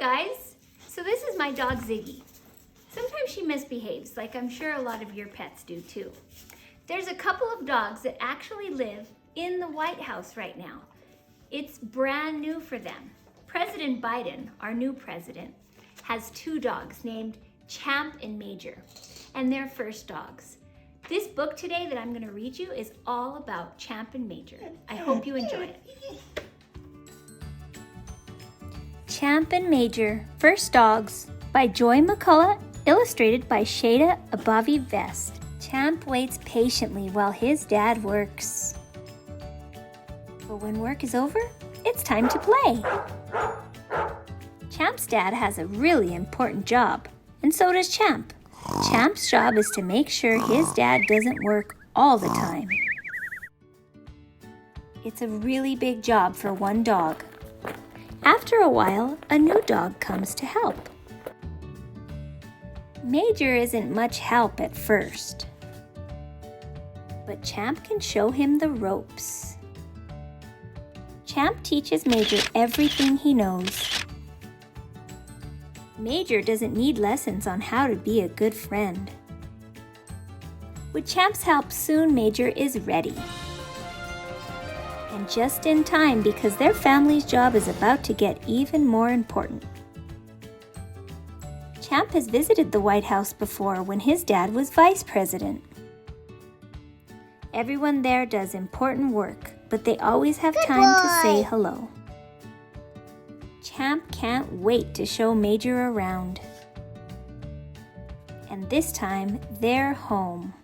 guys. So this is my dog Ziggy. Sometimes she misbehaves, like I'm sure a lot of your pets do too. There's a couple of dogs that actually live in the White House right now. It's brand new for them. President Biden, our new president, has two dogs named Champ and Major, and they're first dogs. This book today that I'm going to read you is all about Champ and Major. I hope you enjoy it. Champ and Major, First Dogs by Joy Mccullough, illustrated by Sheyda Abvabi Vest. Champ waits patiently while his dad works. But when work is over, it's time to play. Champ's dad has a really important job, and so does Champ. Champ's job is to make sure his dad doesn't work all the time. It's a really big job for one dog. After a while, a new dog comes to help. Major isn't much help at first, but Champ can show him the ropes. Champ teaches Major everything he knows. Major doesn't need lessons on how to be a good friend. With Champ's help, soon Major is ready. And just in time, because their family's job is about to get even more important. Champ has visited the White House before when his dad was vice president. Everyone there does important work, but they always have time to say hello. Champ can't wait to show Major around. And this time, they're home.